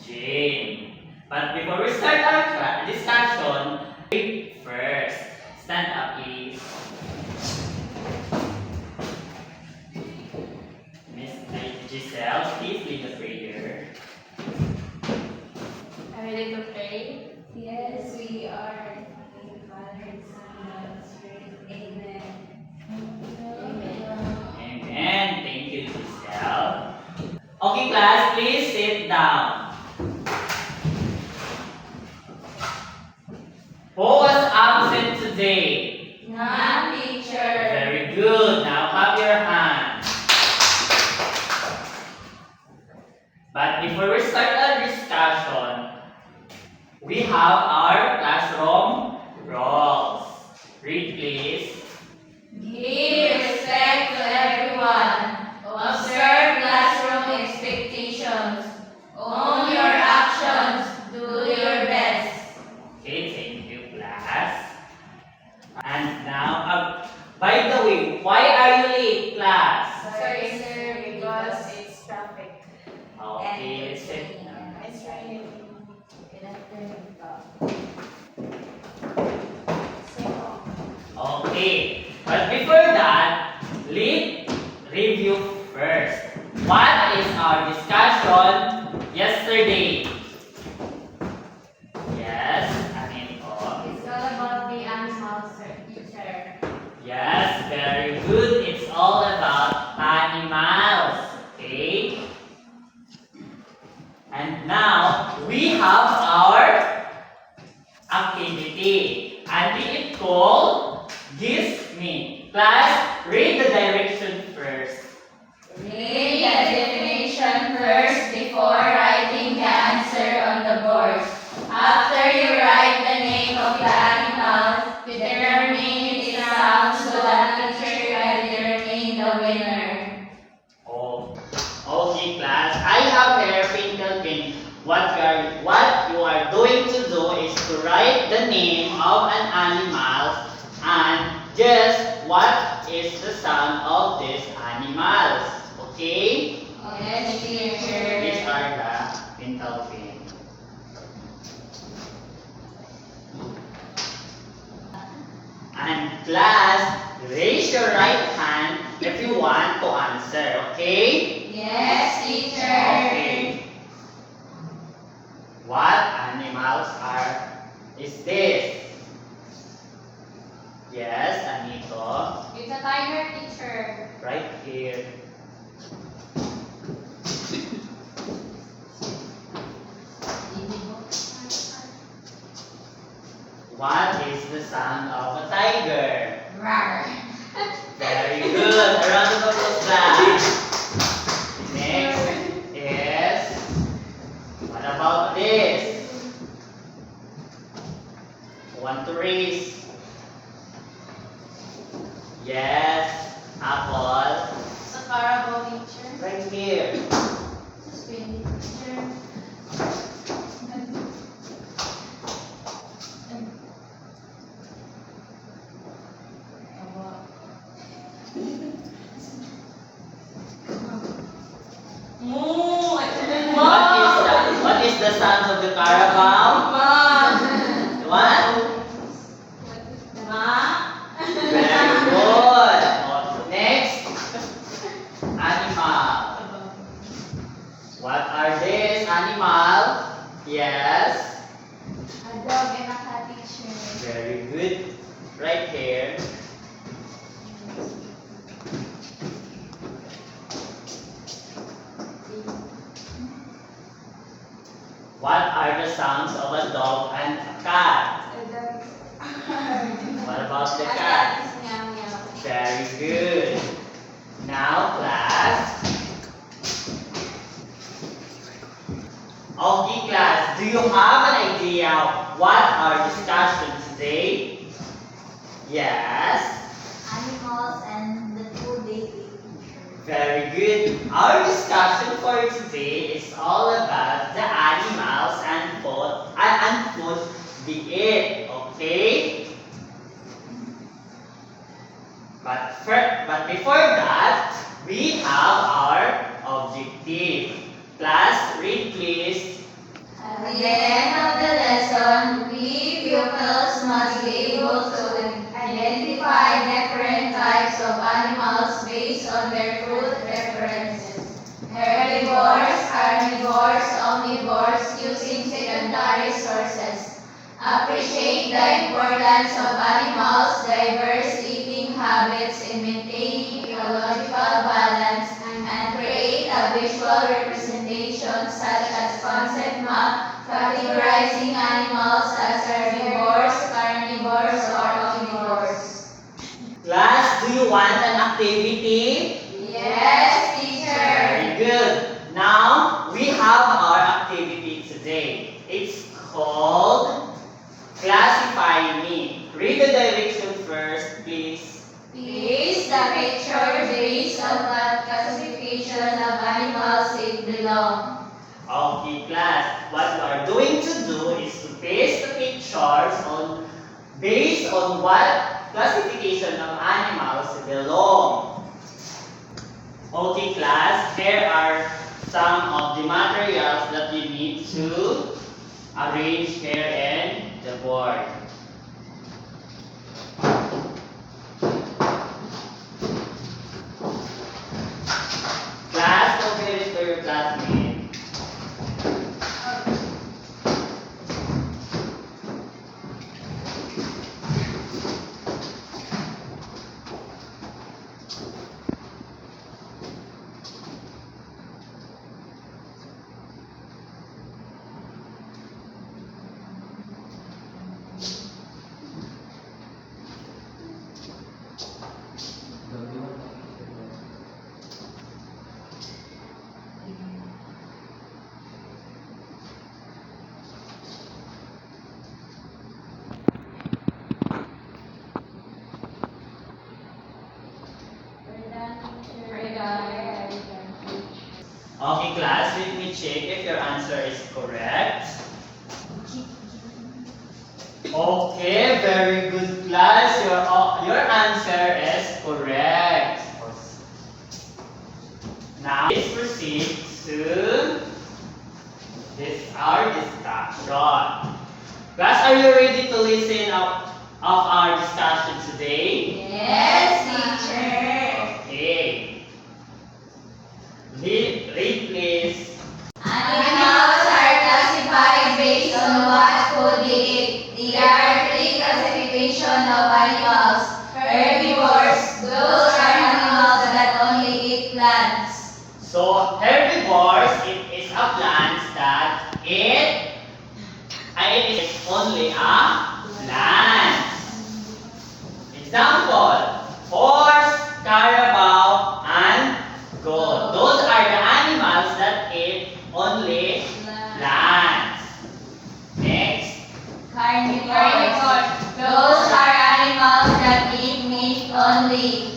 Jane. But before we start our discussion, first, stand up please. Miss Giselle, please lead the prayer. Are we ready to pray? Yes, we are. In the Father, Son, and Spirit. Amen. Amen. Thank you, Giselle. Okay, class, please sit down. Who was absent today? None, teacher. Very good. Now clap your hands. But before we start our discussion, we have our classroom roles. Read, please. Give respect to everyone. Observe classroom expectations. Own your actions. Do your best. Okay, thank you, class. And now, by the way, why are you late, class? Sorry, sir, because it's traffic. Okay, let's sit down. It's raining. Okay, but before that, let's review first. What is our discussion yesterday? Yes, Anito. It's all about the animals, sir, teacher. Yes, very good. It's all about animals. Okay? And now, we have our activity. And it's called Gives Me. Class, read the direction first. Read the definition first before writing the answer on the board. After you write the name of the animal, determine its sound so that teacher can determine the winner. Oh, okay, class. I have here painted pen. What you are going to do is to write the name of an animal and just what is the sound of these animals. Okay? Yes, teacher. These are the pintal pen. And class, raise your right hand if you want to answer. Okay? Yes, teacher. Okay. What animals is this? Yes, Anito. It's a tiger, teacher. Right here. What is the sound of a tiger? Rar. Very good. A round of applause, class. Next is, what about this? Want to raise? Yes, apple. It's a carabao, teacher. Right here. It's a spin, teacher. What is the sound of the carabao? What? Very good. Next, animal. What are these? Animal? Yes. A dog and a cat, teacher. Very good. Right here. What are the sounds of a dog and a cat? A dog. What about the A cat? cat is meow meow. Very good. Now, class. Okay, class. Do you have an idea what our discussion today? Yes. Animals and the food they eat, teacher. Very good. Our discussion for today is all about the animals and food we eat. Okay? But before that, we have our objective. Class, read please the resources. Appreciate the importance of animals' diverse eating habits in maintaining ecological balance and create a visual representation such as concept map categorizing animals as herbivores, carnivores, or omnivores. Class, do you want an activity? Yes, teacher. Very good. Now, we have our activity today. It's called Classify Me. Read the direction first, please. Place the picture based on what classification of animals it belongs. Okay, class. What you are going to do is to paste the pictures based on what classification of animals belong. Okay, class. Here are some of the materials that you need to arrange here in the board. Class, don't give it to your classmate. Okay, class, let me check if your answer is correct. Okay, very good, class. Your answer is correct. Now, let's proceed to our discussion. Class, are you ready to listen of our discussion today? Yes, teacher. Okay. Read, please. Animals are classified based on what food they eat. There are three classifications of animals. Herbivores, those are animals that only eat plants. So, herbivores, it is a plant that it is only a plant. Example, horse, carabao, and goat. Those are the animals that eat only plants. Next. Carnivores, those are animals that eat meat only.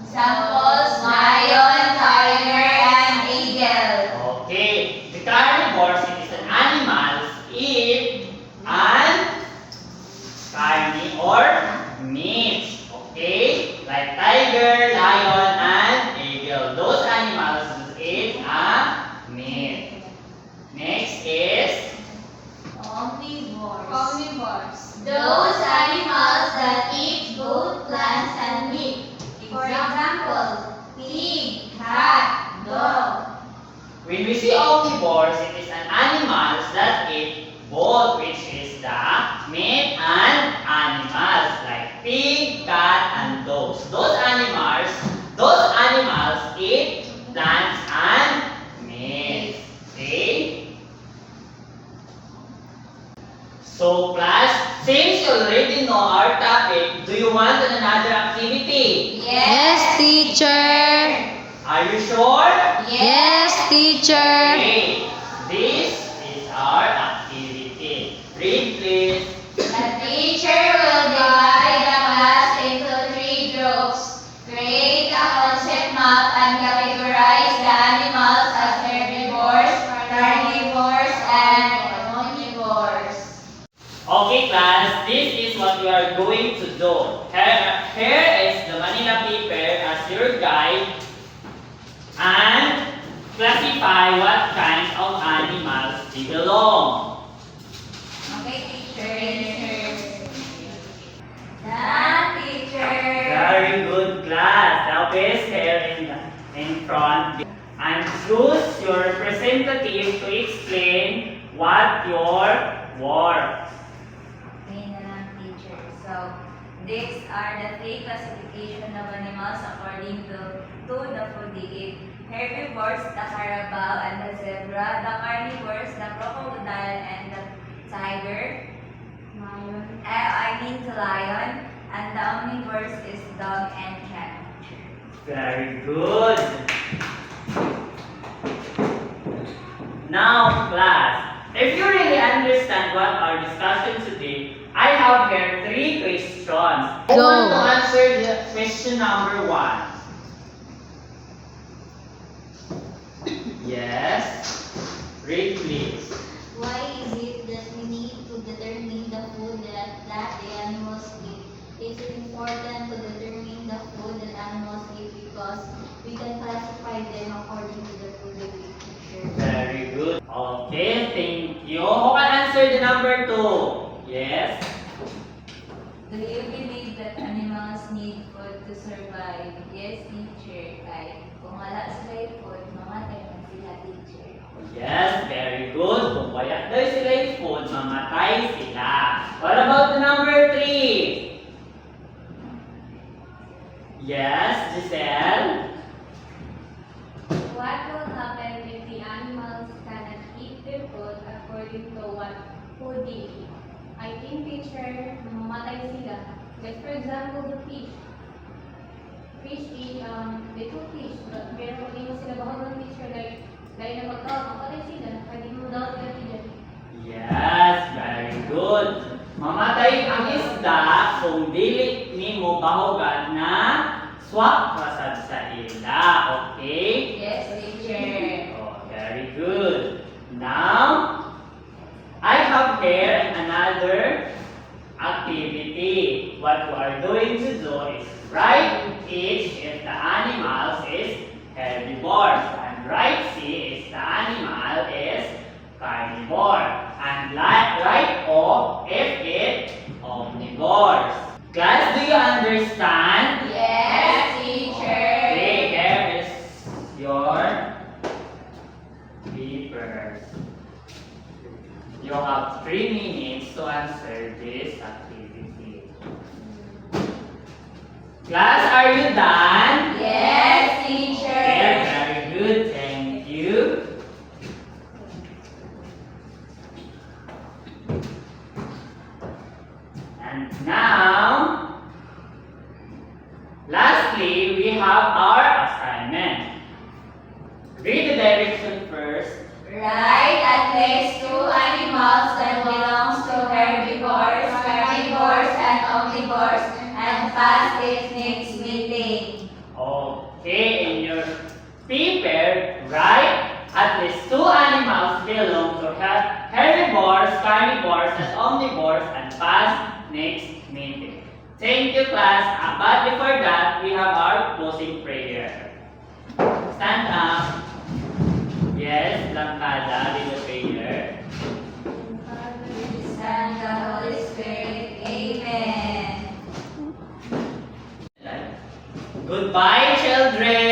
Examples, lion, tiger, and eagle. Okay. The carnivores, it is an animals eat and carne or meat. Okay? Like tiger, lion, and eagle. Those animals eat meat. Next is Omnivores. Those animals that eat both plants and meat. For example, pig, cat, dog. when we see omnivores, it is an animals that eat both, which is the meat and animals like pig, cat, and dogs. Those animals eat plants and meat. Okay? So class, since you already know our topic, do you want another activity? Yes, teacher. Are you sure? Yes, teacher. Okay. This is our activity. Read please. The teacher will divide the class into 3 groups. Create a concept map and categorize the animals as herbivores, carnivores, and omnivores. Okay class, this is what we are going to do. Here is the Manila paper as your guide and classify what kinds of animals they belong. Okay, teacher. The teacher. Very good class. Now place here in front and choose your representative to explain What's your work? Ngayon na lang, teacher. So, these are the three classification of animals according to the food they eat. Herbivores, the carabao and the zebra. The carnivores, the crocodile and the tiger. Lion. The lion. And the omnivores is dog and cat. Very good. Now, class, if you really understand what our discussion today, I have here 3 questions. I Go. want to answer the question number 1. Yes. Read, please. Why is it that we need to determine the food that the animals eat? Is it important to determine the food that animals eat because we can classify them according to the food they eat? Teacher? Very good. Okay, thank you. Who can answer the number 2? Yes. Do you believe that animals need food to survive? Yes, teacher. Ay, kung wala sila yung food, mamatay na sila, teacher. Yes, very good. Kung kaya daw sila yung food, mamatay sila. What about the number 3? Yes, Giselle? What will happen if the animals cannot eat their food according to what food they eat? I think, teacher, mamamatay sila. Like for example, the fish. Fish eat little fish, but pero hindi mo sila bahagang teacher like dahil na magtawag, mapatay sila. Pwede mo daw sila teacher. Yes, very good. Mamatay ang isda kung dili nimo bahogan na swak pasad sa ila. Okay? Yes, teacher. Oh, very good. Now, I have here another activity. What we are going to do is write H if the animal is herbivores and write C if the animal is carnivore and write O if it omnivores. Class, do you understand? Yes, teacher. Okay, here is your papers. You have 3 minutes to answer this activity. Class, are you done? Yes, teacher. Okay, very good. Thank you. And now, lastly, we have our assignment. Read the direction first. Write at least 2 animals that belongs to herbivores, carnivores, and omnivores, and pass its next meeting. Okay, in your paper, write at least 2 animals belong to herbivores, carnivores, and omnivores, and pass next meeting. Thank you, class. But before that, we have our closing prayer. Stand up. Yes, Langkada, lead the prayer. And the Holy Spirit. Amen. Goodbye, children.